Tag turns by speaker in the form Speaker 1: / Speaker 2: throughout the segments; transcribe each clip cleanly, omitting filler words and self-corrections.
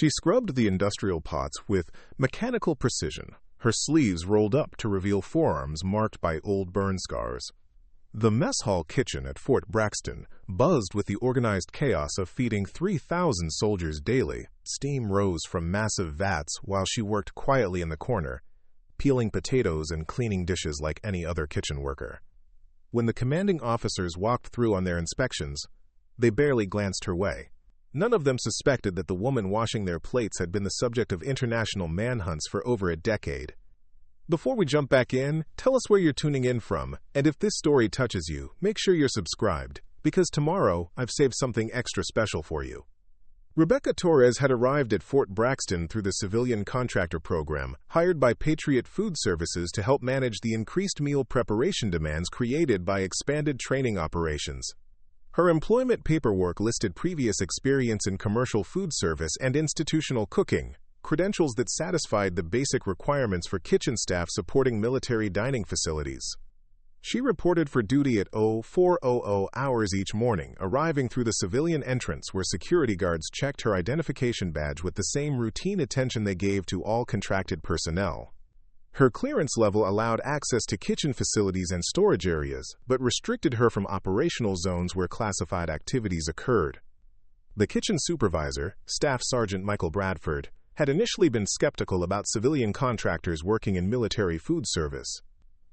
Speaker 1: She scrubbed the industrial pots with mechanical precision, her sleeves rolled up to reveal forearms marked by old burn scars. The mess hall kitchen at Fort Braxton buzzed with the organized chaos of feeding 3,000 soldiers daily. Steam rose from massive vats while she worked quietly in the corner, peeling potatoes and cleaning dishes like any other kitchen worker. When the commanding officers walked through on their inspections, they barely glanced her way. None of them suspected that the woman washing their plates had been the subject of international manhunts for over a decade. Before we jump back in, tell us where you're tuning in from, and if this story touches you, make sure you're subscribed, because tomorrow I've saved something extra special for you. Rebecca Torres had arrived at Fort Braxton through the civilian contractor program, hired by Patriot Food Services to help manage the increased meal preparation demands created by expanded training operations. Her employment paperwork listed previous experience in commercial food service and institutional cooking, credentials that satisfied the basic requirements for kitchen staff supporting military dining facilities. She reported for duty at 0400 hours each morning, arriving through the civilian entrance where security guards checked her identification badge with the same routine attention they gave to all contracted personnel. Her clearance level allowed access to kitchen facilities and storage areas, but restricted her from operational zones where classified activities occurred. The kitchen supervisor, Staff Sergeant Michael Bradford, had initially been skeptical about civilian contractors working in military food service.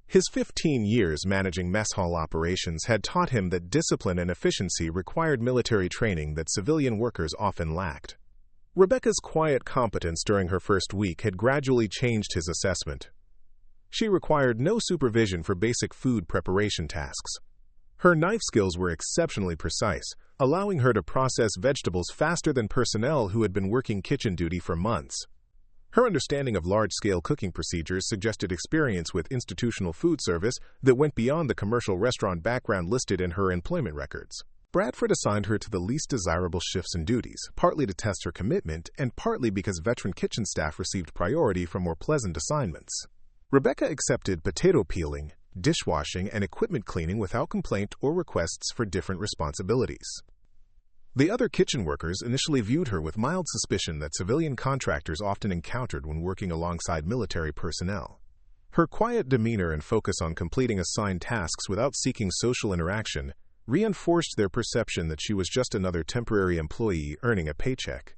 Speaker 1: His 15 years managing mess hall operations had taught him that discipline and efficiency required military training that civilian workers often lacked. Rebecca's quiet competence during her first week had gradually changed his assessment. She required no supervision for basic food preparation tasks. Her knife skills were exceptionally precise, allowing her to process vegetables faster than personnel who had been working kitchen duty for months. Her understanding of large-scale cooking procedures suggested experience with institutional food service that went beyond the commercial restaurant background listed in her employment records. Bradford assigned her to the least desirable shifts and duties, partly to test her commitment and partly because veteran kitchen staff received priority for more pleasant assignments. Rebecca accepted potato peeling, dishwashing, and equipment cleaning without complaint or requests for different responsibilities. The other kitchen workers initially viewed her with mild suspicion that civilian contractors often encountered when working alongside military personnel. Her quiet demeanor and focus on completing assigned tasks without seeking social interaction reinforced their perception that she was just another temporary employee earning a paycheck.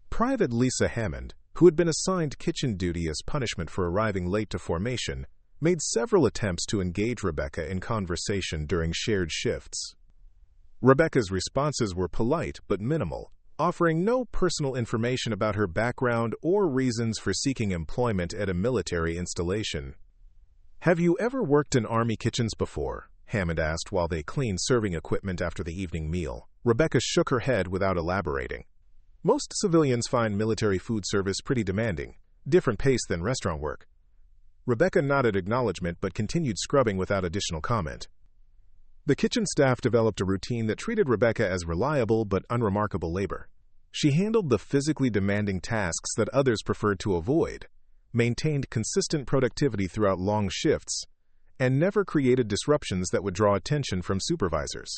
Speaker 1: Private Lisa Hammond, who had been assigned kitchen duty as punishment for arriving late to formation, made several attempts to engage Rebecca in conversation during shared shifts. Rebecca's responses were polite but minimal, offering no personal information about her background or reasons for seeking employment at a military installation. "Have you ever worked in Army kitchens before?" Hammond asked while they cleaned serving equipment after the evening meal. Rebecca shook her head without elaborating. Most civilians find military food service pretty demanding, different pace than restaurant work. Rebecca nodded acknowledgement but continued scrubbing without additional comment. The kitchen staff developed a routine that treated Rebecca as reliable but unremarkable labor. She handled the physically demanding tasks that others preferred to avoid, maintained consistent productivity throughout long shifts, and never created disruptions that would draw attention from supervisors.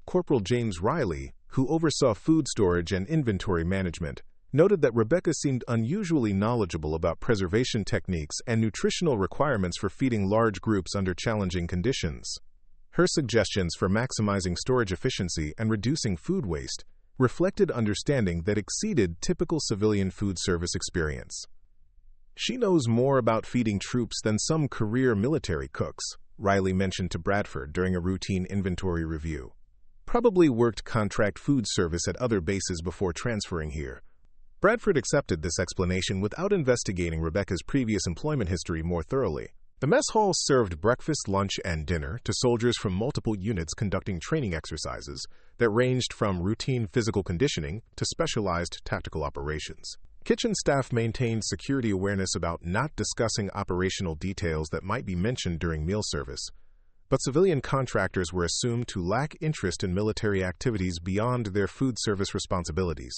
Speaker 1: Corporal James Riley, who oversaw food storage and inventory management, noted that Rebecca seemed unusually knowledgeable about preservation techniques and nutritional requirements for feeding large groups under challenging conditions. Her suggestions for maximizing storage efficiency and reducing food waste reflected understanding that exceeded typical civilian food service experience. "She knows more about feeding troops than some career military cooks," Riley mentioned to Bradford during a routine inventory review. "Probably worked contract food service at other bases before transferring here." Bradford accepted this explanation without investigating Rebecca's previous employment history more thoroughly. The mess hall served breakfast, lunch, and dinner to soldiers from multiple units conducting training exercises that ranged from routine physical conditioning to specialized tactical operations. Kitchen staff maintained security awareness about not discussing operational details that might be mentioned during meal service, but civilian contractors were assumed to lack interest in military activities beyond their food service responsibilities.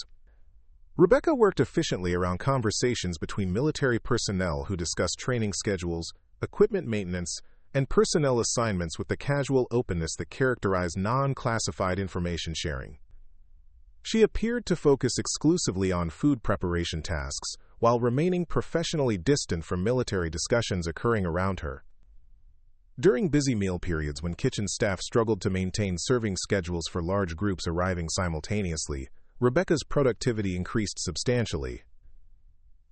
Speaker 1: Rebecca worked efficiently around conversations between military personnel who discussed training schedules, equipment maintenance, and personnel assignments with the casual openness that characterized non-classified information sharing. She appeared to focus exclusively on food preparation tasks, while remaining professionally distant from military discussions occurring around her. During busy meal periods when kitchen staff struggled to maintain serving schedules for large groups arriving simultaneously, Rebecca's productivity increased substantially.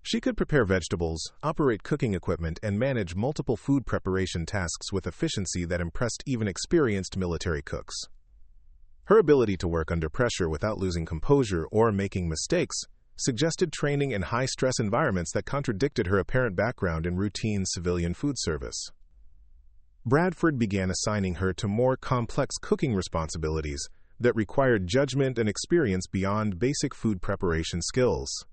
Speaker 1: She could prepare vegetables, operate cooking equipment, and manage multiple food preparation tasks with efficiency that impressed even experienced military cooks. Her ability to work under pressure without losing composure or making mistakes suggested training in high-stress environments that contradicted her apparent background in routine civilian food service. Bradford began assigning her to more complex cooking responsibilities that required judgment and experience beyond basic food preparation skills.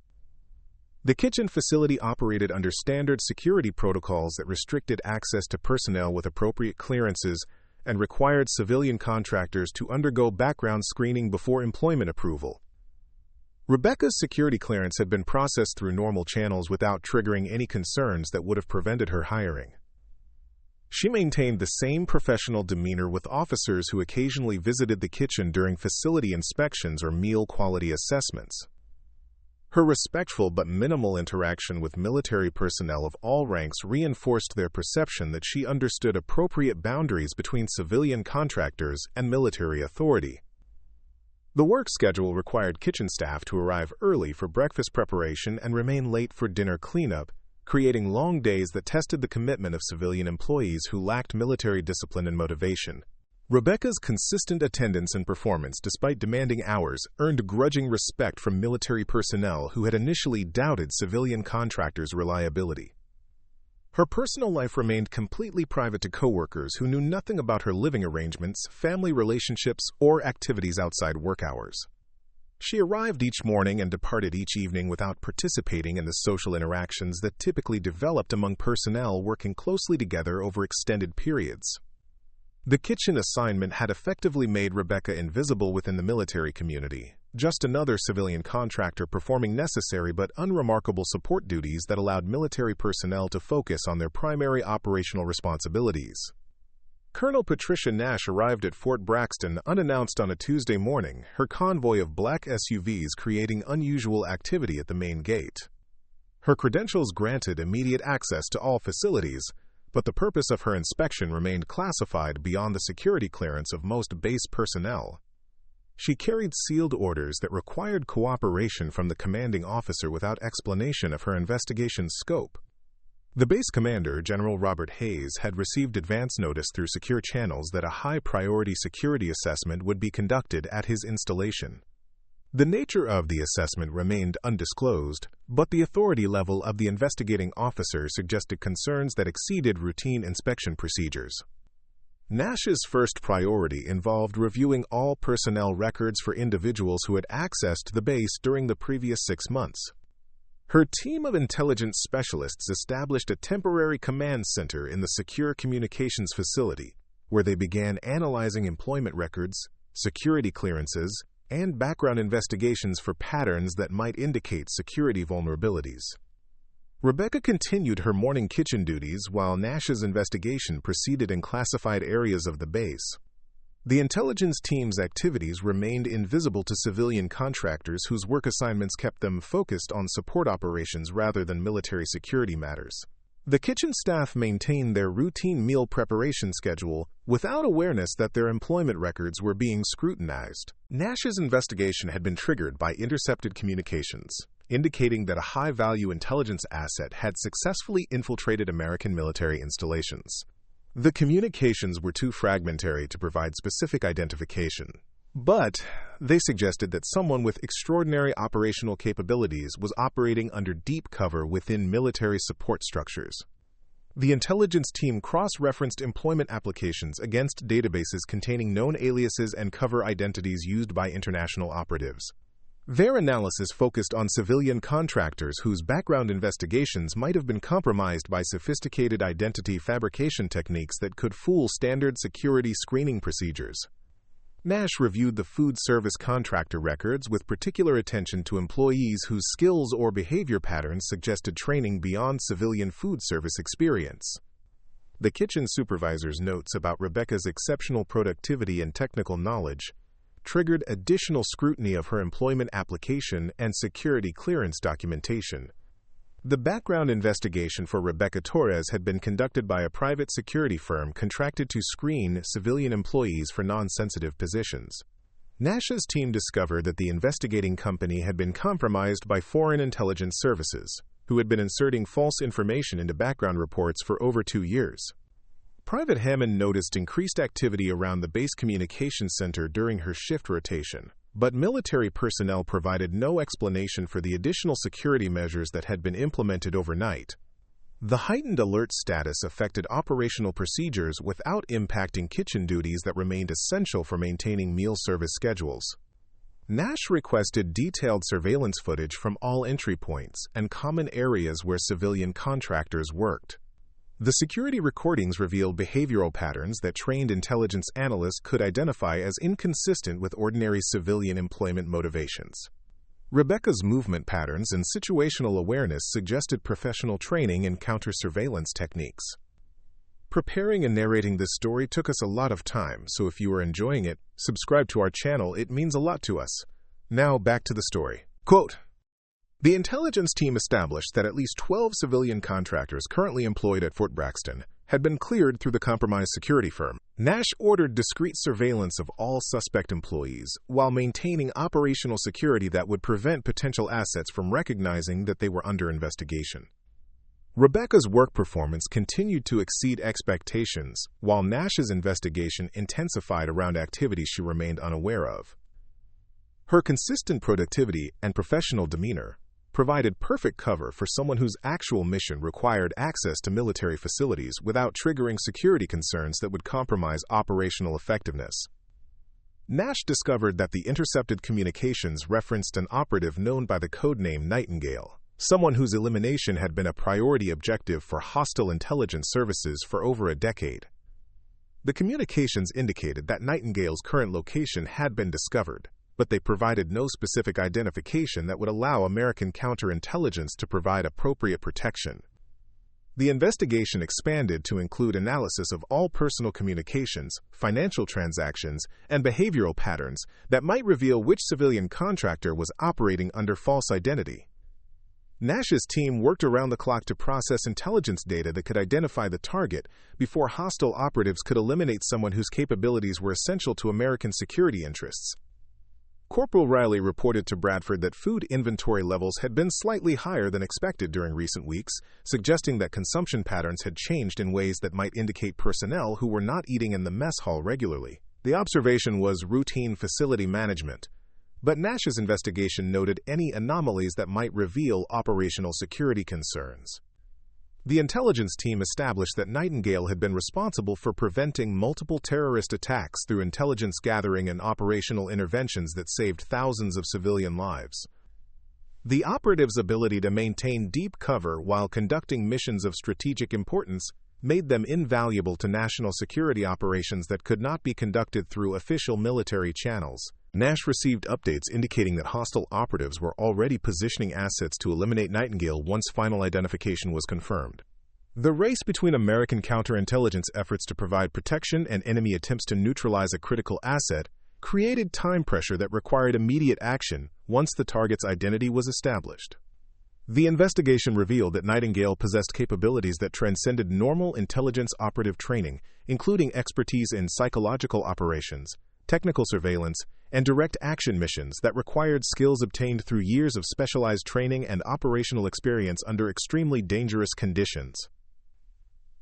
Speaker 1: The kitchen facility operated under standard security protocols that restricted access to personnel with appropriate clearances and required civilian contractors to undergo background screening before employment approval. Rebecca's security clearance had been processed through normal channels without triggering any concerns that would have prevented her hiring. She maintained the same professional demeanor with officers who occasionally visited the kitchen during facility inspections or meal quality assessments. Her respectful but minimal interaction with military personnel of all ranks reinforced their perception that she understood appropriate boundaries between civilian contractors and military authority. The work schedule required kitchen staff to arrive early for breakfast preparation and remain late for dinner cleanup, creating long days that tested the commitment of civilian employees who lacked military discipline and motivation. Rebecca's consistent attendance and performance despite demanding hours earned grudging respect from military personnel who had initially doubted civilian contractors' reliability. Her personal life remained completely private to coworkers who knew nothing about her living arrangements, family relationships, or activities outside work hours. She arrived each morning and departed each evening without participating in the social interactions that typically developed among personnel working closely together over extended periods. The kitchen assignment had effectively made Rebecca invisible within the military community, just another civilian contractor performing necessary but unremarkable support duties that allowed military personnel to focus on their primary operational responsibilities. Colonel Patricia Nash arrived at Fort Braxton unannounced on a Tuesday morning, her convoy of black SUVs creating unusual activity at the main gate. Her credentials granted immediate access to all facilities, but the purpose of her inspection remained classified beyond the security clearance of most base personnel. She carried sealed orders that required cooperation from the commanding officer without explanation of her investigation's scope. The base commander, General Robert Hayes, had received advance notice through secure channels that a high-priority security assessment would be conducted at his installation. The nature of the assessment remained undisclosed, but the authority level of the investigating officer suggested concerns that exceeded routine inspection procedures. Nash's first priority involved reviewing all personnel records for individuals who had accessed the base during the previous 6 months. Her team of intelligence specialists established a temporary command center in the secure communications facility, where they began analyzing employment records, security clearances, and background investigations for patterns that might indicate security vulnerabilities. Rebecca continued her morning kitchen duties while Nash's investigation proceeded in classified areas of the base. The intelligence team's activities remained invisible to civilian contractors whose work assignments kept them focused on support operations rather than military security matters. The kitchen staff maintained their routine meal preparation schedule without awareness that their employment records were being scrutinized. Nash's investigation had been triggered by intercepted communications, indicating that a high-value intelligence asset had successfully infiltrated American military installations. The communications were too fragmentary to provide specific identification, but they suggested that someone with extraordinary operational capabilities was operating under deep cover within military support structures. The intelligence team cross-referenced employment applications against databases containing known aliases and cover identities used by international operatives. Their analysis focused on civilian contractors whose background investigations might have been compromised by sophisticated identity fabrication techniques that could fool standard security screening procedures. Nash reviewed the food service contractor records with particular attention to employees whose skills or behavior patterns suggested training beyond civilian food service experience. The kitchen supervisor's notes about Rebecca's exceptional productivity and technical knowledge triggered additional scrutiny of her employment application and security clearance documentation. The background investigation for Rebecca Torres had been conducted by a private security firm contracted to screen civilian employees for non-sensitive positions. Nash's team discovered that the investigating company had been compromised by foreign intelligence services, who had been inserting false information into background reports for over 2 years. Private Hammond noticed increased activity around the base communications center during her shift rotation, but military personnel provided no explanation for the additional security measures that had been implemented overnight. The heightened alert status affected operational procedures without impacting kitchen duties that remained essential for maintaining meal service schedules. Nash requested detailed surveillance footage from all entry points and common areas where civilian contractors worked. The security recordings revealed behavioral patterns that trained intelligence analysts could identify as inconsistent with ordinary civilian employment motivations. Rebecca's movement patterns and situational awareness suggested professional training in counter-surveillance techniques. Preparing and narrating this story took us a lot of time, so if you are enjoying it, subscribe to our channel. It means a lot to us. Now back to the story. Quote, "The intelligence team established that at least 12 civilian contractors currently employed at Fort Braxton had been cleared through the compromised security firm. Nash ordered discreet surveillance of all suspect employees while maintaining operational security that would prevent potential assets from recognizing that they were under investigation. Rebecca's work performance continued to exceed expectations, while Nash's investigation intensified around activities she remained unaware of. Her consistent productivity and professional demeanor provided perfect cover for someone whose actual mission required access to military facilities without triggering security concerns that would compromise operational effectiveness." Nash discovered that the intercepted communications referenced an operative known by the codename Nightingale, someone whose elimination had been a priority objective for hostile intelligence services for over a decade. The communications indicated that Nightingale's current location had been discovered, but they provided no specific identification that would allow American counterintelligence to provide appropriate protection. The investigation expanded to include analysis of all personal communications, financial transactions, and behavioral patterns that might reveal which civilian contractor was operating under false identity. Nash's team worked around the clock to process intelligence data that could identify the target before hostile operatives could eliminate someone whose capabilities were essential to American security interests. Corporal Riley reported to Bradford that food inventory levels had been slightly higher than expected during recent weeks, suggesting that consumption patterns had changed in ways that might indicate personnel who were not eating in the mess hall regularly. The observation was routine facility management, but Nash's investigation noted any anomalies that might reveal operational security concerns. The intelligence team established that Nightingale had been responsible for preventing multiple terrorist attacks through intelligence gathering and operational interventions that saved thousands of civilian lives. The operatives' ability to maintain deep cover while conducting missions of strategic importance made them invaluable to national security operations that could not be conducted through official military channels. Nash received updates indicating that hostile operatives were already positioning assets to eliminate Nightingale once final identification was confirmed. The race between American counterintelligence efforts to provide protection and enemy attempts to neutralize a critical asset created time pressure that required immediate action once the target's identity was established. The investigation revealed that Nightingale possessed capabilities that transcended normal intelligence operative training, including expertise in psychological operations, technical surveillance, and direct action missions that required skills obtained through years of specialized training and operational experience under extremely dangerous conditions.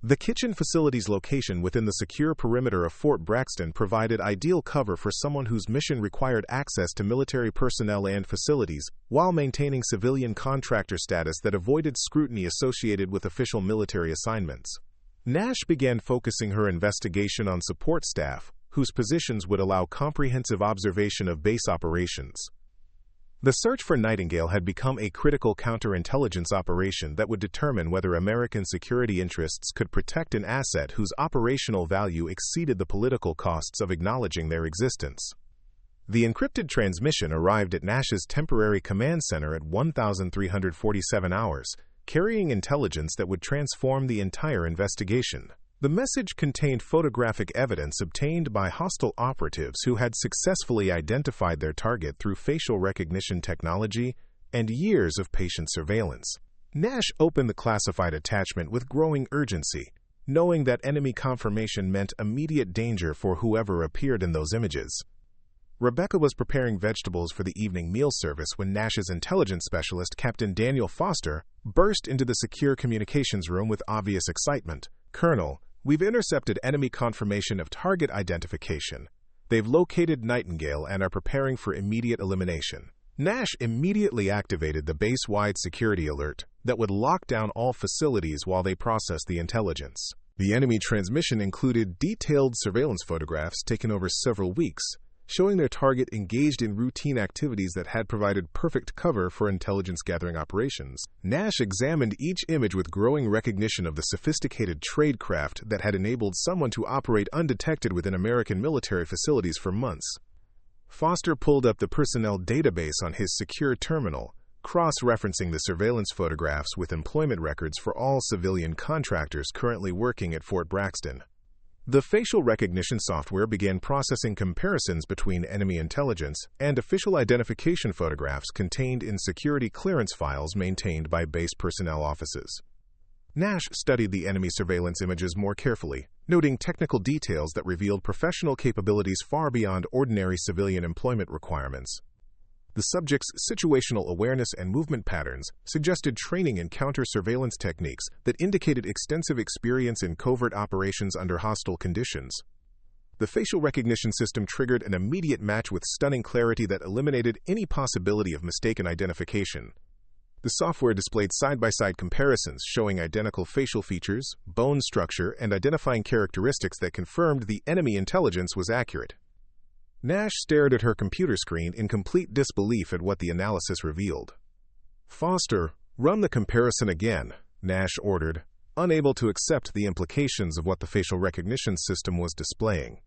Speaker 1: The kitchen facility's location within the secure perimeter of Fort Braxton provided ideal cover for someone whose mission required access to military personnel and facilities, while maintaining civilian contractor status that avoided scrutiny associated with official military assignments. Nash began focusing her investigation on support staff, whose positions would allow comprehensive observation of base operations. The search for Nightingale had become a critical counterintelligence operation that would determine whether American security interests could protect an asset whose operational value exceeded the political costs of acknowledging their existence. The encrypted transmission arrived at Nash's temporary command center at 1,347 hours, carrying intelligence that would transform the entire investigation. The message contained photographic evidence obtained by hostile operatives who had successfully identified their target through facial recognition technology and years of patient surveillance. Nash opened the classified attachment with growing urgency, knowing that enemy confirmation meant immediate danger for whoever appeared in those images. Rebecca was preparing vegetables for the evening meal service when Nash's intelligence specialist, Captain Daniel Foster, burst into the secure communications room with obvious excitement. "Colonel, we've intercepted enemy confirmation of target identification. They've located Nightingale and are preparing for immediate elimination." Nash immediately activated the base-wide security alert that would lock down all facilities while they processed the intelligence. The enemy transmission included detailed surveillance photographs taken over several weeks, showing their target engaged in routine activities that had provided perfect cover for intelligence-gathering operations. Nash examined each image with growing recognition of the sophisticated tradecraft that had enabled someone to operate undetected within American military facilities for months. Foster pulled up the personnel database on his secure terminal, cross-referencing the surveillance photographs with employment records for all civilian contractors currently working at Fort Braxton. The facial recognition software began processing comparisons between enemy intelligence and official identification photographs contained in security clearance files maintained by base personnel offices. Nash studied the enemy surveillance images more carefully, noting technical details that revealed professional capabilities far beyond ordinary civilian employment requirements. The subject's situational awareness and movement patterns suggested training in counter-surveillance techniques that indicated extensive experience in covert operations under hostile conditions. The facial recognition system triggered an immediate match with stunning clarity that eliminated any possibility of mistaken identification. The software displayed side-by-side comparisons showing identical facial features, bone structure, and identifying characteristics that confirmed the enemy intelligence was accurate. Nash stared at her computer screen in complete disbelief at what the analysis revealed. "Foster, run the comparison again," Nash ordered, unable to accept the implications of what the facial recognition system was displaying.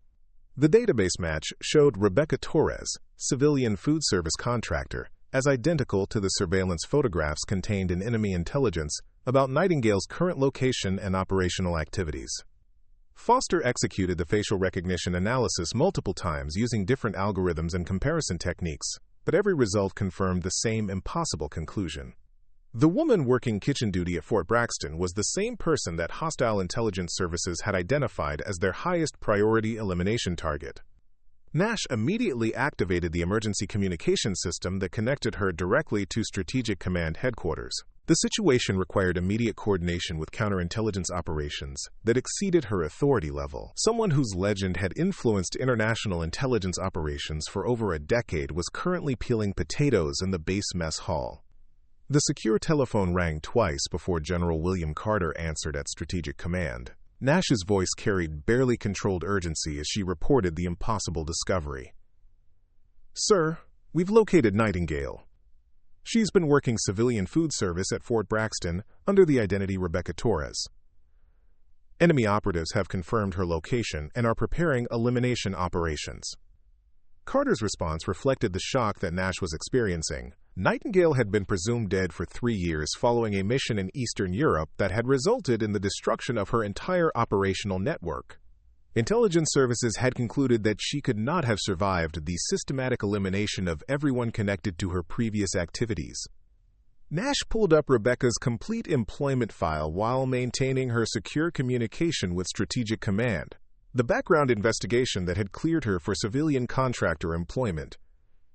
Speaker 1: The database match showed Rebecca Torres, civilian food service contractor, as identical to the surveillance photographs contained in enemy intelligence about Nightingale's current location and operational activities. Foster executed the facial recognition analysis multiple times using different algorithms and comparison techniques, but every result confirmed the same impossible conclusion. The woman working kitchen duty at Fort Braxton was the same person that hostile intelligence services had identified as their highest priority elimination target. Nash immediately activated the emergency communication system that connected her directly to Strategic Command headquarters. The situation required immediate coordination with counterintelligence operations that exceeded her authority level. Someone whose legend had influenced international intelligence operations for over a decade was currently peeling potatoes in the base mess hall. The secure telephone rang twice before General William Carter answered at Strategic Command. Nash's voice carried barely controlled urgency as she reported the impossible discovery. "Sir, we've located Nightingale. She's been working civilian food service at Fort Braxton under the identity Rebecca Torres. Enemy operatives have confirmed her location and are preparing elimination operations." Carter's response reflected the shock that Nash was experiencing. Nightingale had been presumed dead for 3 years following a mission in Eastern Europe that had resulted in the destruction of her entire operational network. Intelligence services had concluded that she could not have survived the systematic elimination of everyone connected to her previous activities. Nash pulled up Rebecca's complete employment file while maintaining her secure communication with Strategic Command. The background investigation that had cleared her for civilian contractor employment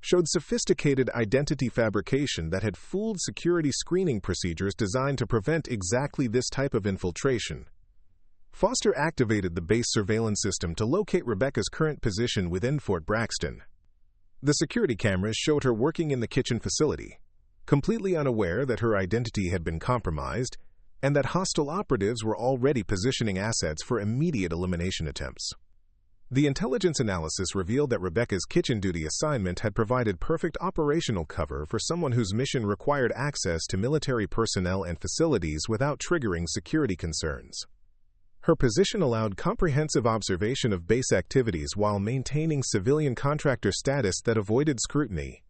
Speaker 1: showed sophisticated identity fabrication that had fooled security screening procedures designed to prevent exactly this type of infiltration. Foster activated the base surveillance system to locate Rebecca's current position within Fort Braxton. The security cameras showed her working in the kitchen facility, completely unaware that her identity had been compromised and that hostile operatives were already positioning assets for immediate elimination attempts. The intelligence analysis revealed that Rebecca's kitchen duty assignment had provided perfect operational cover for someone whose mission required access to military personnel and facilities without triggering security concerns. Her position allowed comprehensive observation of base activities while maintaining civilian contractor status that avoided scrutiny.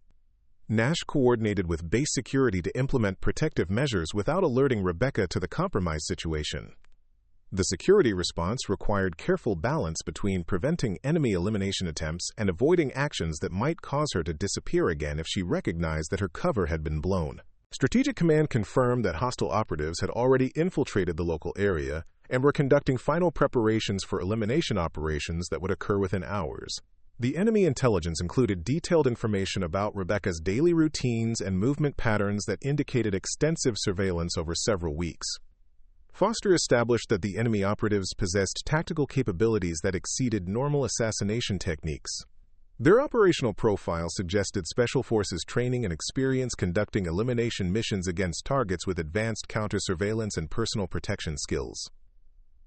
Speaker 1: Nash coordinated with base security to implement protective measures without alerting Rebecca to the compromised situation. The security response required careful balance between preventing enemy elimination attempts and avoiding actions that might cause her to disappear again if she recognized that her cover had been blown. Strategic Command confirmed that hostile operatives had already infiltrated the local area and were conducting final preparations for elimination operations that would occur within hours. The enemy intelligence included detailed information about Rebecca's daily routines and movement patterns that indicated extensive surveillance over several weeks. Foster established that the enemy operatives possessed tactical capabilities that exceeded normal assassination techniques. Their operational profile suggested Special Forces training and experience conducting elimination missions against targets with advanced counter-surveillance and personal protection skills.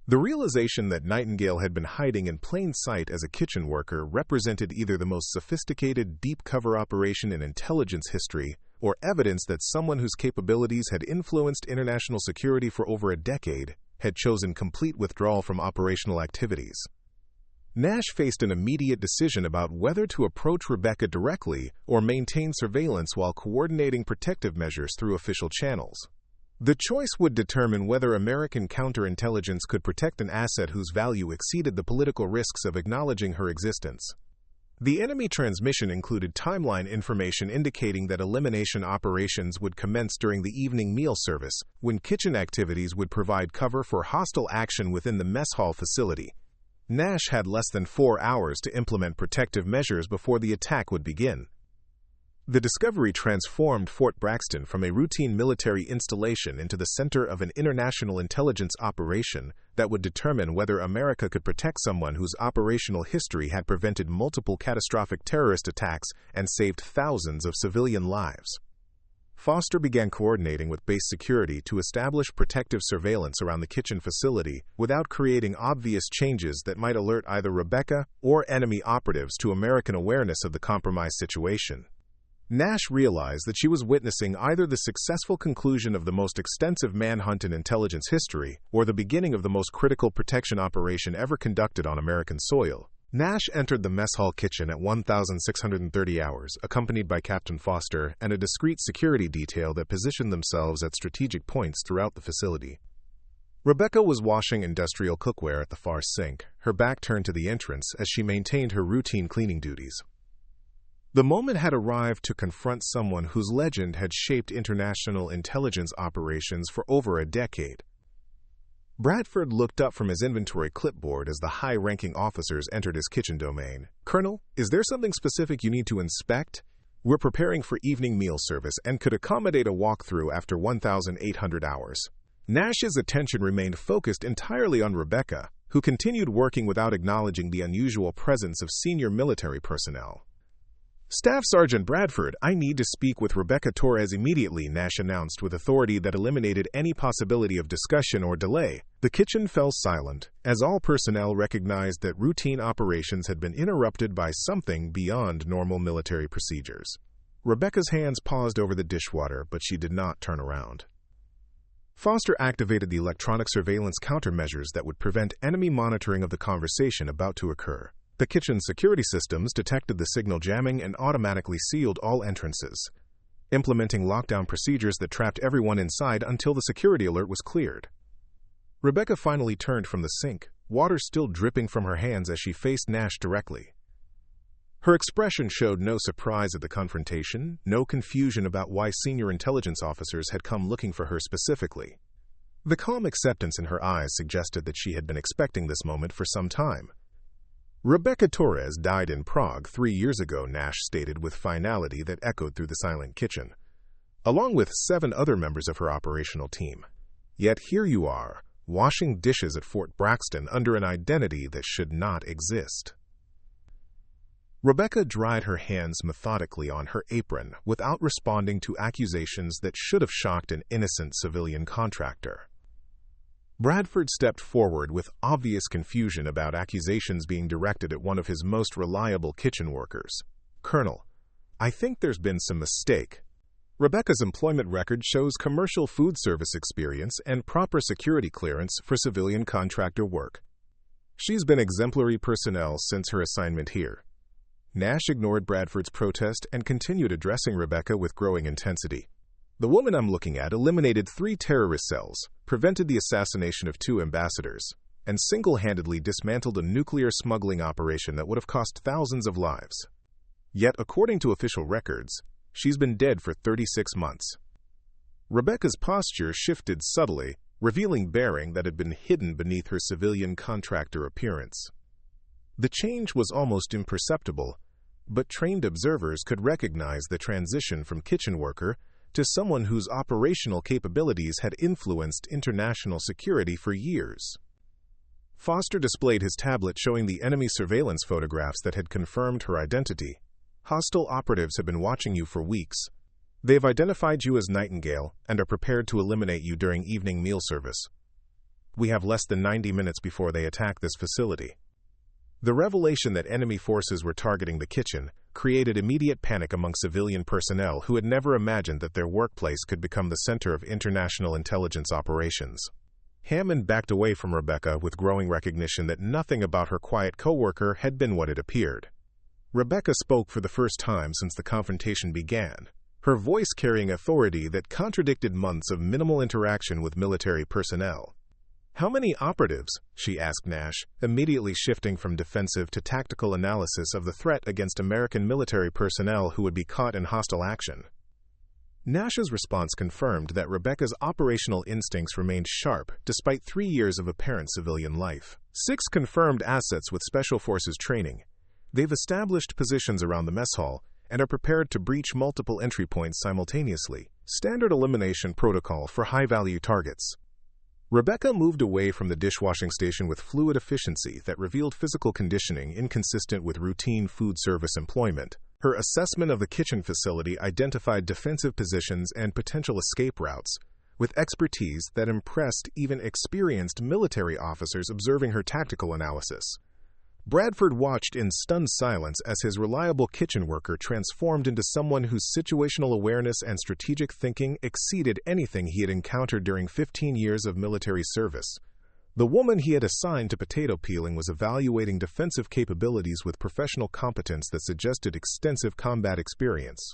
Speaker 1: The realization that Nightingale had been hiding in plain sight as a kitchen worker represented either the most sophisticated deep cover operation in intelligence history or evidence that someone whose capabilities had influenced international security for over a decade had chosen complete withdrawal from operational activities. Nash faced an immediate decision about whether to approach Rebecca directly or maintain surveillance while coordinating protective measures through official channels. The choice would determine whether American counterintelligence could protect an asset whose value exceeded the political risks of acknowledging her existence. The enemy transmission included timeline information indicating that elimination operations would commence during the evening meal service, when kitchen activities would provide cover for hostile action within the mess hall facility. Nash had less than 4 hours to implement protective measures before the attack would begin. The discovery transformed Fort Braxton from a routine military installation into the center of an international intelligence operation that would determine whether America could protect someone whose operational history had prevented multiple catastrophic terrorist attacks and saved thousands of civilian lives. Foster began coordinating with base security to establish protective surveillance around the kitchen facility without creating obvious changes that might alert either Rebecca or enemy operatives to American awareness of the compromised situation. Nash realized that she was witnessing either the successful conclusion of the most extensive manhunt in intelligence history or the beginning of the most critical protection operation ever conducted on American soil. Nash entered the mess hall kitchen at 1630 hours, accompanied by Captain Foster and a discreet security detail that positioned themselves at strategic points throughout the facility. Rebecca was washing industrial cookware at the far sink, her back turned to the entrance as she maintained her routine cleaning duties. The moment had arrived to confront someone whose legend had shaped international intelligence operations for over a decade. Bradford looked up from his inventory clipboard as the high-ranking officers entered his kitchen domain. "Colonel, is there something specific you need to inspect? We're preparing for evening meal service and could accommodate a walkthrough after 1,800 hours." Nash's attention remained focused entirely on Rebecca, who continued working without acknowledging the unusual presence of senior military personnel. "Staff Sergeant Bradford, I need to speak with Rebecca Torres immediately," Nash announced with authority that eliminated any possibility of discussion or delay. The kitchen fell silent, as all personnel recognized that routine operations had been interrupted by something beyond normal military procedures. Rebecca's hands paused over the dishwater, but she did not turn around. Foster activated the electronic surveillance countermeasures that would prevent enemy monitoring of the conversation about to occur. The kitchen security systems detected the signal jamming and automatically sealed all entrances, implementing lockdown procedures that trapped everyone inside until the security alert was cleared. Rebecca finally turned from the sink, water still dripping from her hands as she faced Nash directly. Her expression showed no surprise at the confrontation, no confusion about why senior intelligence officers had come looking for her specifically. The calm acceptance in her eyes suggested that she had been expecting this moment for some time. "Rebecca Torres died in Prague 3 years ago," Nash stated with finality that echoed through the silent kitchen, along with 7 other members of her operational team. Yet here you are, washing dishes at Fort Braxton under an identity that should not exist. Rebecca dried her hands methodically on her apron without responding to accusations that should have shocked an innocent civilian contractor. Bradford stepped forward with obvious confusion about accusations being directed at one of his most reliable kitchen workers. "Colonel, I think there's been some mistake. Rebecca's employment record shows commercial food service experience and proper security clearance for civilian contractor work. She's been exemplary personnel since her assignment here." Nash ignored Bradford's protest and continued addressing Rebecca with growing intensity. "The woman I'm looking at eliminated 3 terrorist cells, prevented the assassination of 2 ambassadors, and single-handedly dismantled a nuclear smuggling operation that would have cost thousands of lives. Yet, according to official records, she's been dead for 36 months. Rebecca's posture shifted subtly, revealing bearing that had been hidden beneath her civilian contractor appearance. The change was almost imperceptible, but trained observers could recognize the transition from kitchen worker to someone whose operational capabilities had influenced international security for years. Foster displayed his tablet showing the enemy surveillance photographs that had confirmed her identity. Hostile operatives have been watching you for weeks. They've identified you as Nightingale and are prepared to eliminate you during evening meal service. We have less than 90 minutes before they attack this facility. The revelation that enemy forces were targeting the kitchen created immediate panic among civilian personnel who had never imagined that their workplace could become the center of international intelligence operations. Hammond backed away from Rebecca with growing recognition that nothing about her quiet coworker had been what it appeared. Rebecca spoke for the first time since the confrontation began, her voice carrying authority that contradicted months of minimal interaction with military personnel. "How many operatives?" she asked Nash, immediately shifting from defensive to tactical analysis of the threat against American military personnel who would be caught in hostile action. Nash's response confirmed that Rebecca's operational instincts remained sharp despite 3 years of apparent civilian life. 6 confirmed assets with Special Forces training. They've established positions around the mess hall and are prepared to breach multiple entry points simultaneously. Standard elimination protocol for high-value targets. Rebecca moved away from the dishwashing station with fluid efficiency that revealed physical conditioning inconsistent with routine food service employment. Her assessment of the kitchen facility identified defensive positions and potential escape routes, with expertise that impressed even experienced military officers observing her tactical analysis. Bradford watched in stunned silence as his reliable kitchen worker transformed into someone whose situational awareness and strategic thinking exceeded anything he had encountered during 15 years of military service. The woman he had assigned to potato peeling was evaluating defensive capabilities with professional competence that suggested extensive combat experience.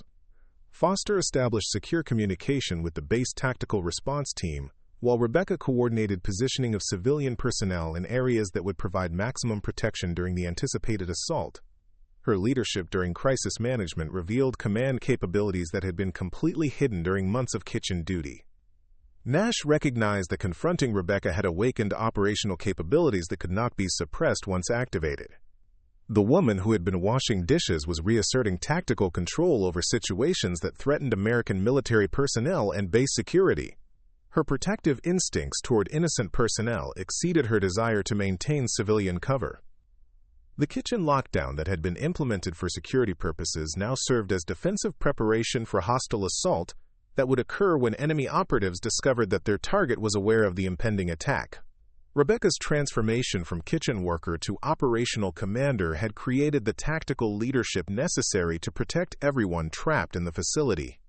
Speaker 1: Foster established secure communication with the base tactical response team, while Rebecca coordinated positioning of civilian personnel in areas that would provide maximum protection during the anticipated assault. Her leadership during crisis management revealed command capabilities that had been completely hidden during months of kitchen duty. Nash recognized that confronting Rebecca had awakened operational capabilities that could not be suppressed once activated. The woman who had been washing dishes was reasserting tactical control over situations that threatened American military personnel and base security. Her protective instincts toward innocent personnel exceeded her desire to maintain civilian cover. The kitchen lockdown that had been implemented for security purposes now served as defensive preparation for hostile assault that would occur when enemy operatives discovered that their target was aware of the impending attack. Rebecca's transformation from kitchen worker to operational commander had created the tactical leadership necessary to protect everyone trapped in the facility.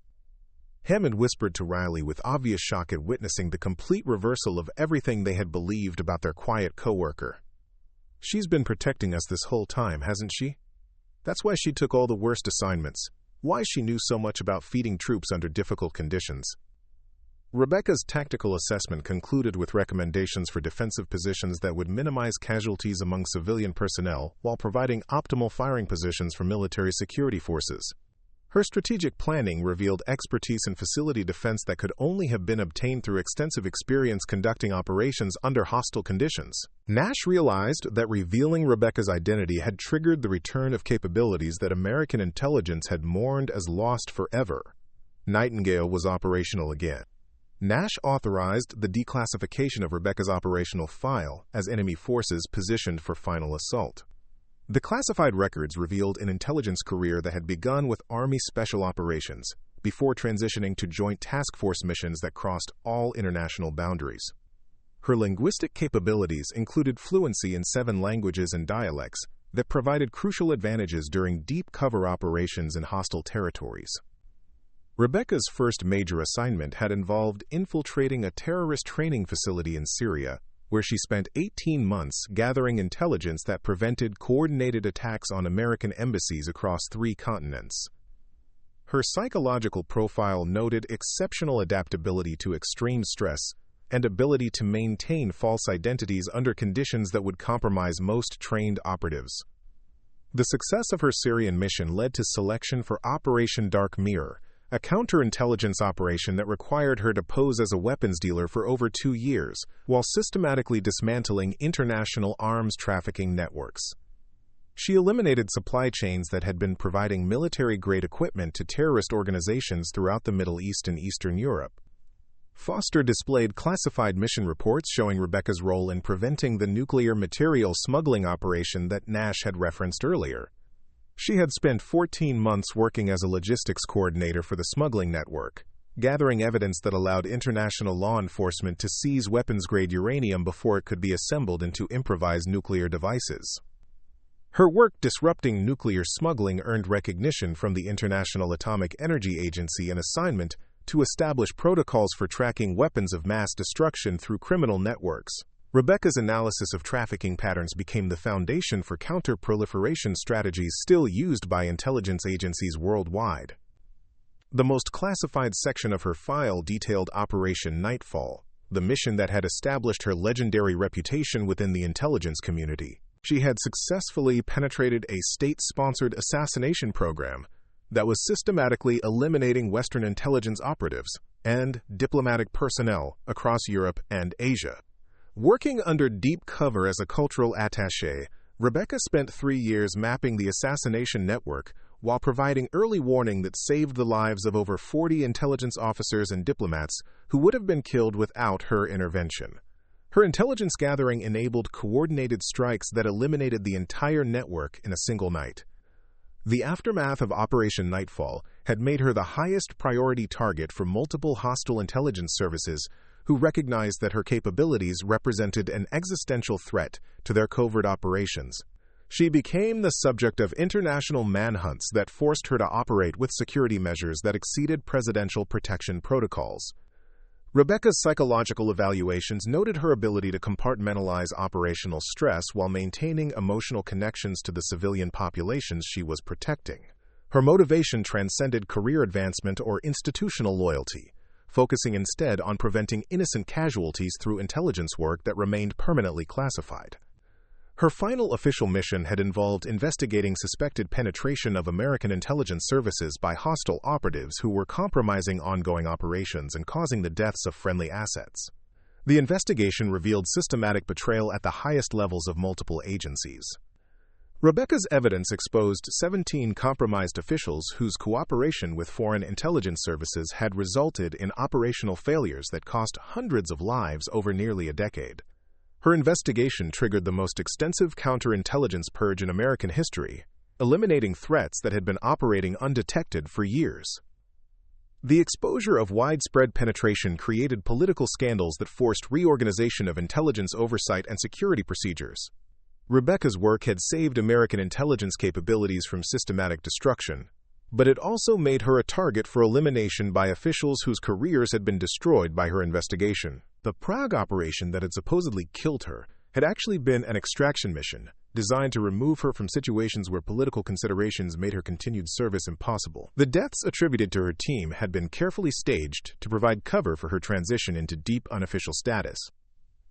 Speaker 1: Hammond whispered to Riley with obvious shock at witnessing the complete reversal of everything they had believed about their quiet coworker. "She's been protecting us this whole time, hasn't she? That's why she took all the worst assignments. Why she knew so much about feeding troops under difficult conditions." Rebecca's tactical assessment concluded with recommendations for defensive positions that would minimize casualties among civilian personnel while providing optimal firing positions for military security forces. Her strategic planning revealed expertise in facility defense that could only have been obtained through extensive experience conducting operations under hostile conditions. Nash realized that revealing Rebecca's identity had triggered the return of capabilities that American intelligence had mourned as lost forever. Nightingale was operational again. Nash authorized the declassification of Rebecca's operational file as enemy forces positioned for final assault. The classified records revealed an intelligence career that had begun with Army Special Operations, before transitioning to joint task force missions that crossed all international boundaries. Her linguistic capabilities included fluency in 7 languages and dialects that provided crucial advantages during deep cover operations in hostile territories. Rebecca's first major assignment had involved infiltrating a terrorist training facility in Syria, where she spent 18 months gathering intelligence that prevented coordinated attacks on American embassies across 3 continents. Her psychological profile noted exceptional adaptability to extreme stress and ability to maintain false identities under conditions that would compromise most trained operatives. The success of her Syrian mission led to selection for Operation Dark Mirror, a counterintelligence operation that required her to pose as a weapons dealer for over 2 years, while systematically dismantling international arms trafficking networks. She eliminated supply chains that had been providing military-grade equipment to terrorist organizations throughout the Middle East and Eastern Europe. Foster displayed classified mission reports showing Rebecca's role in preventing the nuclear material smuggling operation that Nash had referenced earlier. She had spent 14 months working as a logistics coordinator for the smuggling network, gathering evidence that allowed international law enforcement to seize weapons-grade uranium before it could be assembled into improvised nuclear devices. Her work disrupting nuclear smuggling earned recognition from the International Atomic Energy Agency an assignment to establish protocols for tracking weapons of mass destruction through criminal networks. Rebecca's analysis of trafficking patterns became the foundation for counter-proliferation strategies still used by intelligence agencies worldwide. The most classified section of her file detailed Operation Nightfall, the mission that had established her legendary reputation within the intelligence community. She had successfully penetrated a state-sponsored assassination program that was systematically eliminating Western intelligence operatives and diplomatic personnel across Europe and Asia. Working under deep cover as a cultural attaché, Rebecca spent 3 years mapping the assassination network while providing early warning that saved the lives of over 40 intelligence officers and diplomats who would have been killed without her intervention. Her intelligence gathering enabled coordinated strikes that eliminated the entire network in a single night. The aftermath of Operation Nightfall had made her the highest priority target for multiple hostile intelligence services who recognized that her capabilities represented an existential threat to their covert operations. She became the subject of international manhunts that forced her to operate with security measures that exceeded presidential protection protocols. Rebecca's psychological evaluations noted her ability to compartmentalize operational stress while maintaining emotional connections to the civilian populations she was protecting. Her motivation transcended career advancement or institutional loyalty, focusing instead on preventing innocent casualties through intelligence work that remained permanently classified. Her final official mission had involved investigating suspected penetration of American intelligence services by hostile operatives who were compromising ongoing operations and causing the deaths of friendly assets. The investigation revealed systematic betrayal at the highest levels of multiple agencies. Rebecca's evidence exposed 17 compromised officials whose cooperation with foreign intelligence services had resulted in operational failures that cost hundreds of lives over nearly a decade. Her investigation triggered the most extensive counterintelligence purge in American history, eliminating threats that had been operating undetected for years. The exposure of widespread penetration created political scandals that forced reorganization of intelligence oversight and security procedures. Rebecca's work had saved American intelligence capabilities from systematic destruction, but it also made her a target for elimination by officials whose careers had been destroyed by her investigation. The Prague operation that had supposedly killed her had actually been an extraction mission, designed to remove her from situations where political considerations made her continued service impossible. The deaths attributed to her team had been carefully staged to provide cover for her transition into deep unofficial status.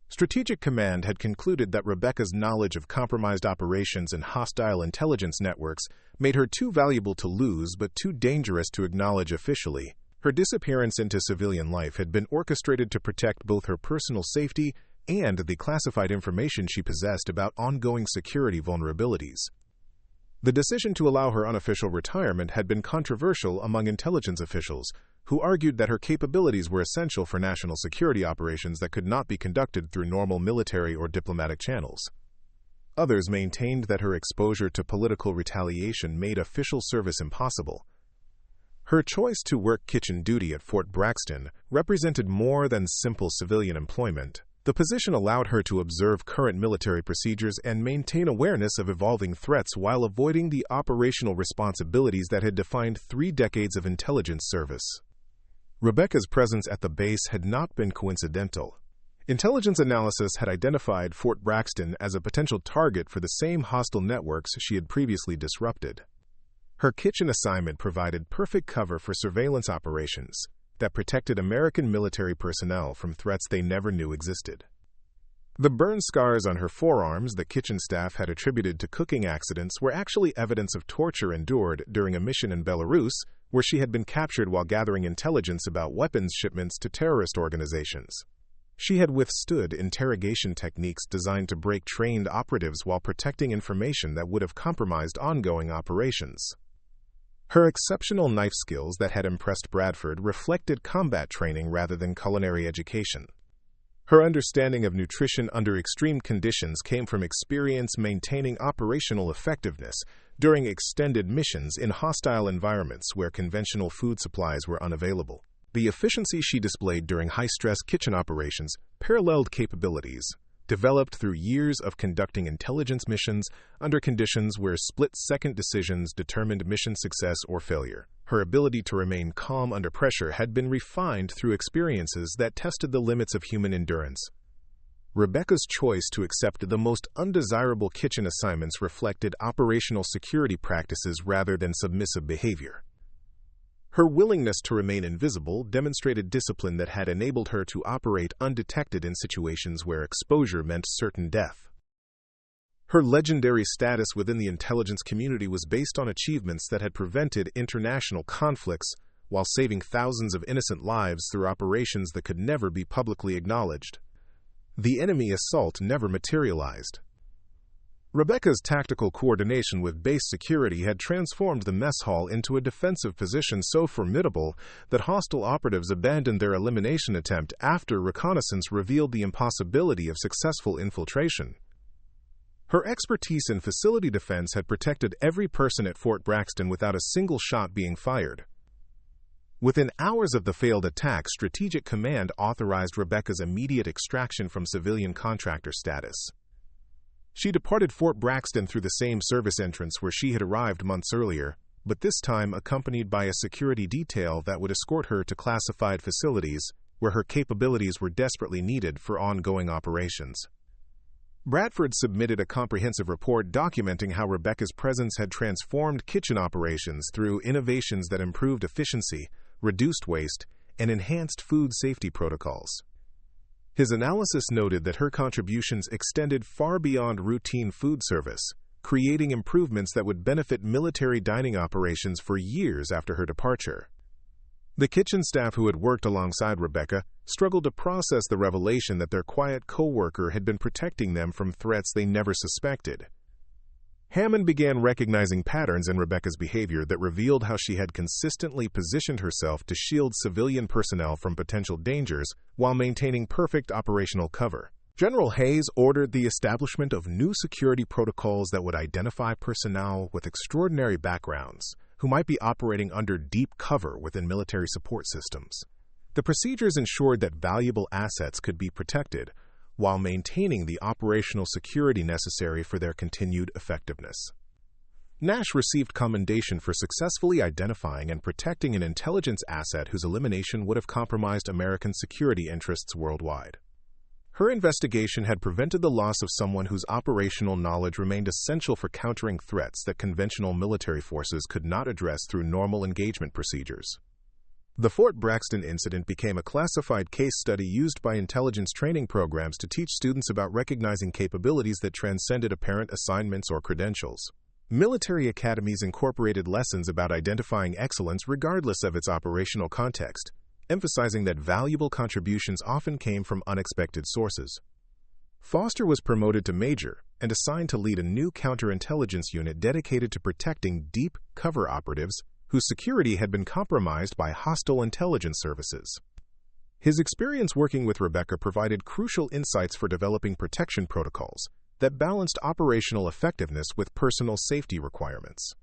Speaker 1: Strategic Command had concluded that Rebecca's knowledge of compromised operations and hostile intelligence networks made her too valuable to lose but too dangerous to acknowledge officially. Her disappearance into civilian life had been orchestrated to protect both her personal safety and the classified information she possessed about ongoing security vulnerabilities. The decision to allow her unofficial retirement had been controversial among intelligence officials, who argued that her capabilities were essential for national security operations that could not be conducted through normal military or diplomatic channels. Others maintained that her exposure to political retaliation made official service impossible. Her choice to work kitchen duty at Fort Braxton represented more than simple civilian employment. The position allowed her to observe current military procedures and maintain awareness of evolving threats while avoiding the operational responsibilities that had defined 3 decades of intelligence service. Rebecca's presence at the base had not been coincidental. Intelligence analysis had identified Fort Braxton as a potential target for the same hostile networks she had previously disrupted. Her kitchen assignment provided perfect cover for surveillance operations, that protected American military personnel from threats they never knew existed. The burn scars on her forearms that kitchen staff had attributed to cooking accidents were actually evidence of torture endured during a mission in Belarus, where she had been captured while gathering intelligence about weapons shipments to terrorist organizations. She had withstood interrogation techniques designed to break trained operatives while protecting information that would have compromised ongoing operations. Her exceptional knife skills that had impressed Bradford reflected combat training rather than culinary education. Her understanding of nutrition under extreme conditions came from experience maintaining operational effectiveness during extended missions in hostile environments where conventional food supplies were unavailable. The efficiency she displayed during high-stress kitchen operations paralleled capabilities developed through years of conducting intelligence missions under conditions where split-second decisions determined mission success or failure. Her ability to remain calm under pressure had been refined through experiences that tested the limits of human endurance. Rebecca's choice to accept the most undesirable kitchen assignments reflected operational security practices rather than submissive behavior. Her willingness to remain invisible demonstrated discipline that had enabled her to operate undetected in situations where exposure meant certain death. Her legendary status within the intelligence community was based on achievements that had prevented international conflicts while saving thousands of innocent lives through operations that could never be publicly acknowledged. The enemy assault never materialized. Rebecca's tactical coordination with base security had transformed the mess hall into a defensive position so formidable that hostile operatives abandoned their elimination attempt after reconnaissance revealed the impossibility of successful infiltration. Her expertise in facility defense had protected every person at Fort Braxton without a single shot being fired. Within hours of the failed attack, Strategic Command authorized Rebecca's immediate extraction from civilian contractor status. She departed Fort Braxton through the same service entrance where she had arrived months earlier, but this time accompanied by a security detail that would escort her to classified facilities where her capabilities were desperately needed for ongoing operations. Bradford submitted a comprehensive report documenting how Rebecca's presence had transformed kitchen operations through innovations that improved efficiency, reduced waste, and enhanced food safety protocols. His analysis noted that her contributions extended far beyond routine food service, creating improvements that would benefit military dining operations for years after her departure. The kitchen staff who had worked alongside Rebecca struggled to process the revelation that their quiet co-worker had been protecting them from threats they never suspected. Hammond began recognizing patterns in Rebecca's behavior that revealed how she had consistently positioned herself to shield civilian personnel from potential dangers while maintaining perfect operational cover. General Hayes ordered the establishment of new security protocols that would identify personnel with extraordinary backgrounds who might be operating under deep cover within military support systems. The procedures ensured that valuable assets could be protected while maintaining the operational security necessary for their continued effectiveness. Nash received commendation for successfully identifying and protecting an intelligence asset whose elimination would have compromised American security interests worldwide. Her investigation had prevented the loss of someone whose operational knowledge remained essential for countering threats that conventional military forces could not address through normal engagement procedures. The Fort Braxton incident became a classified case study used by intelligence training programs to teach students about recognizing capabilities that transcended apparent assignments or credentials. Military academies incorporated lessons about identifying excellence regardless of its operational context, emphasizing that valuable contributions often came from unexpected sources. Foster was promoted to major and assigned to lead a new counterintelligence unit dedicated to protecting deep cover operatives whose security had been compromised by hostile intelligence services. His experience working with Rebecca provided crucial insights for developing protection protocols that balanced operational effectiveness with personal safety requirements.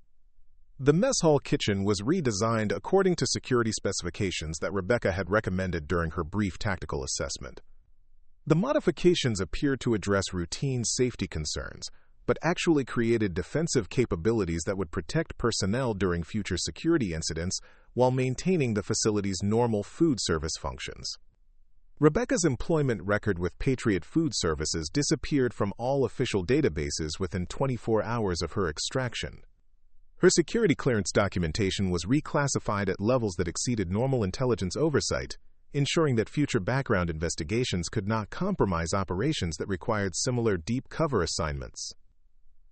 Speaker 1: The mess hall kitchen was redesigned according to security specifications that Rebecca had recommended during her brief tactical assessment. The modifications appeared to address routine safety concerns, but actually created defensive capabilities that would protect personnel during future security incidents while maintaining the facility's normal food service functions. Rebecca's employment record with Patriot Food Services disappeared from all official databases within 24 hours of her extraction. Her security clearance documentation was reclassified at levels that exceeded normal intelligence oversight, ensuring that future background investigations could not compromise operations that required similar deep cover assignments.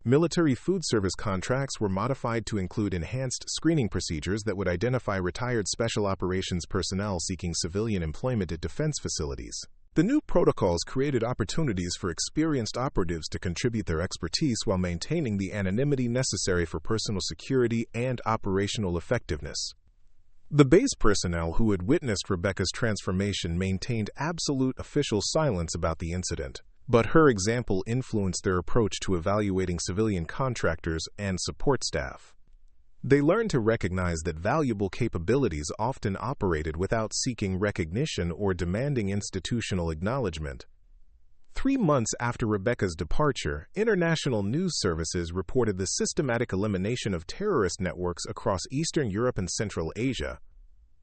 Speaker 1: Military food service contracts were modified to include enhanced screening procedures that would identify retired special operations personnel seeking civilian employment at defense facilities. The new protocols created opportunities for experienced operatives to contribute their expertise while maintaining the anonymity necessary for personal security and operational effectiveness. The base personnel who had witnessed Rebecca's transformation maintained absolute official silence about the incident, but her example influenced their approach to evaluating civilian contractors and support staff. They learned to recognize that valuable capabilities often operated without seeking recognition or demanding institutional acknowledgement. 3 months after Rebecca's departure, international news services reported the systematic elimination of terrorist networks across Eastern Europe and Central Asia.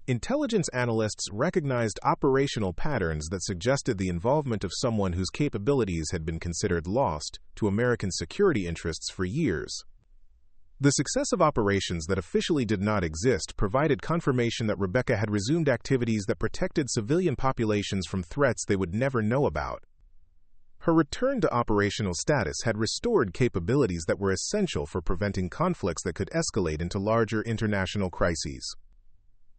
Speaker 1: Intelligence analysts recognized operational patterns that suggested the involvement of someone whose capabilities had been considered lost to American security interests for years. The success of operations that officially did not exist provided confirmation that Rebecca had resumed activities that protected civilian populations from threats they would never know about. Her return to operational status had restored capabilities that were essential for preventing conflicts that could escalate into larger international crises.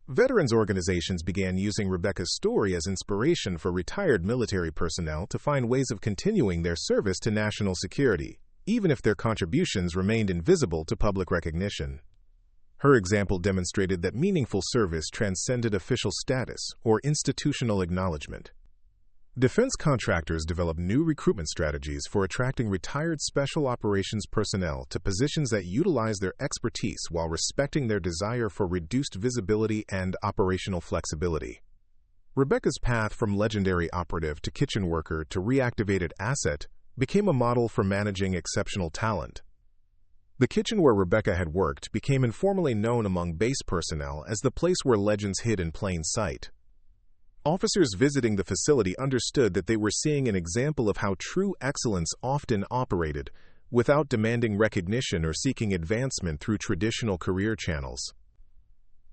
Speaker 1: Veterans organizations began using Rebecca's story as inspiration for retired military personnel to find ways of continuing their service to national security, even if their contributions remained invisible to public recognition. Her example demonstrated that meaningful service transcended official status or institutional acknowledgement. Defense contractors developed new recruitment strategies for attracting retired special operations personnel to positions that utilize their expertise while respecting their desire for reduced visibility and operational flexibility. Rebecca's path from legendary operative to kitchen worker to reactivated asset became a model for managing exceptional talent. The kitchen where Rebecca had worked became informally known among base personnel as the place where legends hid in plain sight. Officers visiting the facility understood that they were seeing an example of how true excellence often operated, without demanding recognition or seeking advancement through traditional career channels.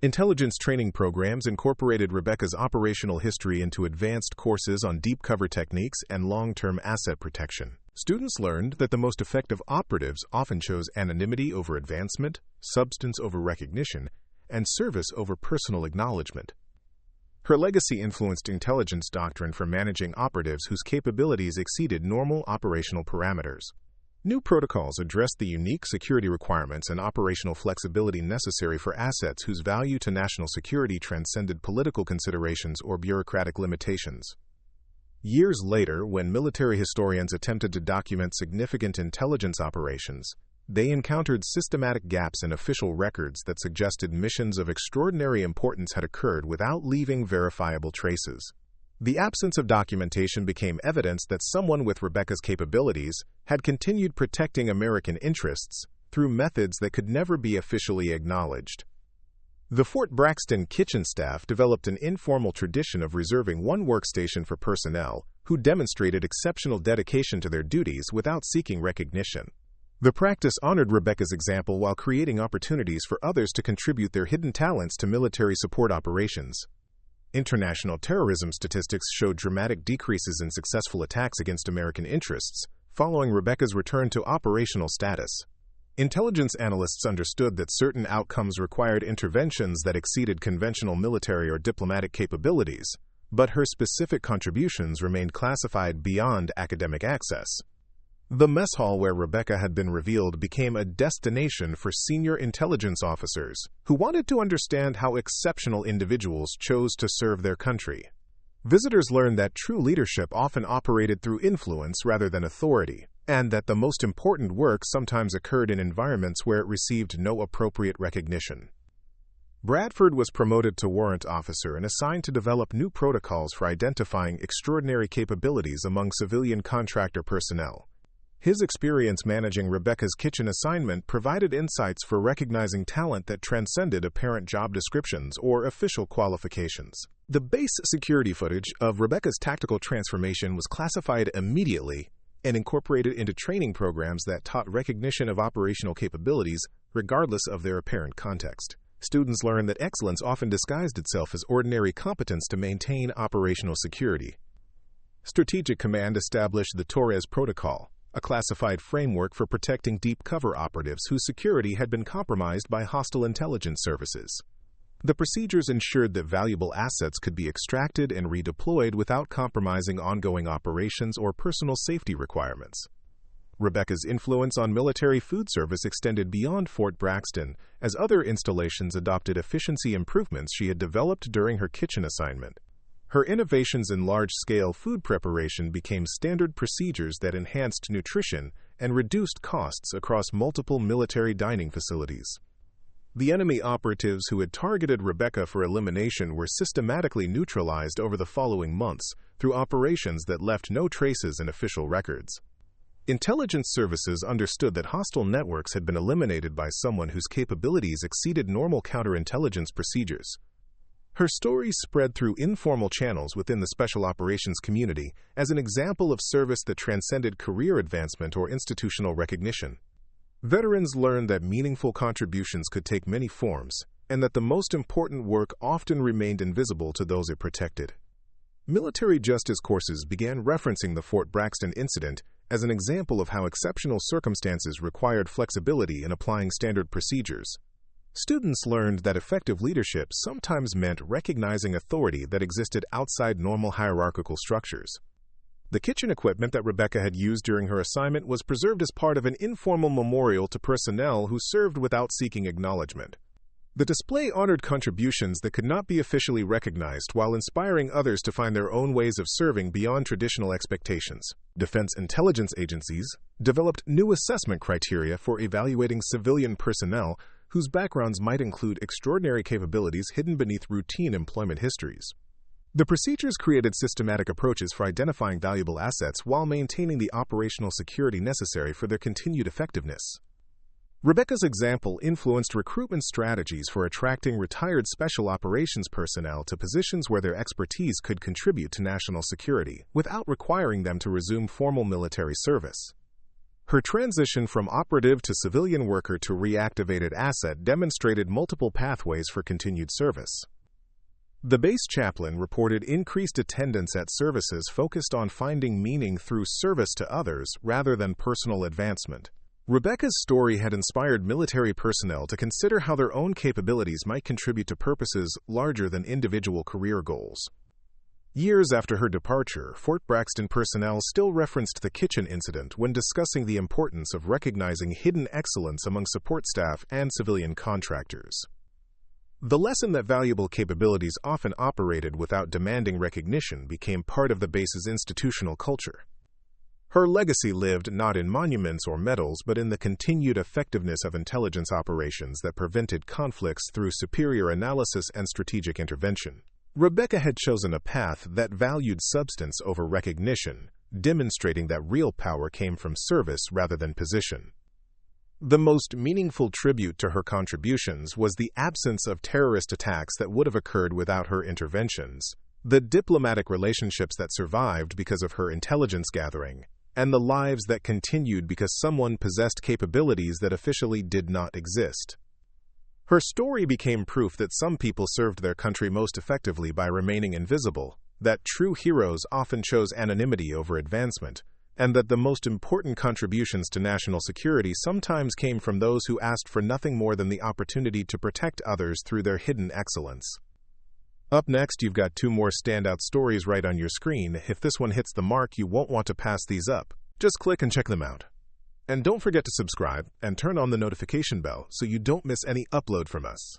Speaker 1: Intelligence training programs incorporated Rebecca's operational history into advanced courses on deep cover techniques and long-term asset protection. Students learned that the most effective operatives often chose anonymity over advancement, substance over recognition, and service over personal acknowledgement. Her legacy influenced intelligence doctrine for managing operatives whose capabilities exceeded normal operational parameters. New protocols addressed the unique security requirements and operational flexibility necessary for assets whose value to national security transcended political considerations or bureaucratic limitations. Years later, when military historians attempted to document significant intelligence operations, they encountered systematic gaps in official records that suggested missions of extraordinary importance had occurred without leaving verifiable traces. The absence of documentation became evidence that someone with Rebecca's capabilities had continued protecting American interests through methods that could never be officially acknowledged. The Fort Braxton kitchen staff developed an informal tradition of reserving one workstation for personnel who demonstrated exceptional dedication to their duties without seeking recognition. The practice honored Rebecca's example while creating opportunities for others to contribute their hidden talents to military support operations. International terrorism statistics showed dramatic decreases in successful attacks against American interests following Rebecca's return to operational status. Intelligence analysts understood that certain outcomes required interventions that exceeded conventional military or diplomatic capabilities, but her specific contributions remained classified beyond academic access. The mess hall where Rebecca had been revealed became a destination for senior intelligence officers who wanted to understand how exceptional individuals chose to serve their country. Visitors learned that true leadership often operated through influence rather than authority, and that the most important work sometimes occurred in environments where it received no appropriate recognition. Bradford was promoted to warrant officer and assigned to develop new protocols for identifying extraordinary capabilities among civilian contractor personnel. His experience managing Rebecca's kitchen assignment provided insights for recognizing talent that transcended apparent job descriptions or official qualifications. The base security footage of Rebecca's tactical transformation was classified immediately and incorporated into training programs that taught recognition of operational capabilities regardless of their apparent context. Students learn that excellence often disguised itself as ordinary competence to maintain operational security. Strategic Command established the Torres Protocol, a classified framework for protecting deep cover operatives whose security had been compromised by hostile intelligence services. The procedures ensured that valuable assets could be extracted and redeployed without compromising ongoing operations or personal safety requirements. Rebecca's influence on military food service extended beyond Fort Braxton, as other installations adopted efficiency improvements she had developed during her kitchen assignment. Her innovations in large-scale food preparation became standard procedures that enhanced nutrition and reduced costs across multiple military dining facilities. The enemy operatives who had targeted Rebecca for elimination were systematically neutralized over the following months through operations that left no traces in official records. Intelligence services understood that hostile networks had been eliminated by someone whose capabilities exceeded normal counterintelligence procedures. Her story spread through informal channels within the special operations community as an example of service that transcended career advancement or institutional recognition. Veterans learned that meaningful contributions could take many forms, and that the most important work often remained invisible to those it protected. Military justice courses began referencing the Fort Braxton incident as an example of how exceptional circumstances required flexibility in applying standard procedures. Students learned that effective leadership sometimes meant recognizing authority that existed outside normal hierarchical structures. The kitchen equipment that Rebecca had used during her assignment was preserved as part of an informal memorial to personnel who served without seeking acknowledgement. The display honored contributions that could not be officially recognized while inspiring others to find their own ways of serving beyond traditional expectations. Defense intelligence agencies developed new assessment criteria for evaluating civilian personnel whose backgrounds might include extraordinary capabilities hidden beneath routine employment histories. The procedures created systematic approaches for identifying valuable assets while maintaining the operational security necessary for their continued effectiveness. Rebecca's example influenced recruitment strategies for attracting retired special operations personnel to positions where their expertise could contribute to national security without requiring them to resume formal military service. Her transition from operative to civilian worker to reactivated asset demonstrated multiple pathways for continued service. The base chaplain reported increased attendance at services focused on finding meaning through service to others rather than personal advancement. Rebecca's story had inspired military personnel to consider how their own capabilities might contribute to purposes larger than individual career goals. Years after her departure, Fort Braxton personnel still referenced the kitchen incident when discussing the importance of recognizing hidden excellence among support staff and civilian contractors. The lesson that valuable capabilities often operated without demanding recognition became part of the base's institutional culture. Her legacy lived not in monuments or medals, but in the continued effectiveness of intelligence operations that prevented conflicts through superior analysis and strategic intervention. Rebecca had chosen a path that valued substance over recognition, demonstrating that real power came from service rather than position. The most meaningful tribute to her contributions was the absence of terrorist attacks that would have occurred without her interventions, the diplomatic relationships that survived because of her intelligence gathering, and the lives that continued because someone possessed capabilities that officially did not exist. Her story became proof that some people served their country most effectively by remaining invisible, that true heroes often chose anonymity over advancement, and that the most important contributions to national security sometimes came from those who asked for nothing more than the opportunity to protect others through their hidden excellence. Up next, you've got 2 more standout stories right on your screen. If this one hits the mark, you won't want to pass these up. Just click and check them out. And don't forget to subscribe and turn on the notification bell so you don't miss any upload from us.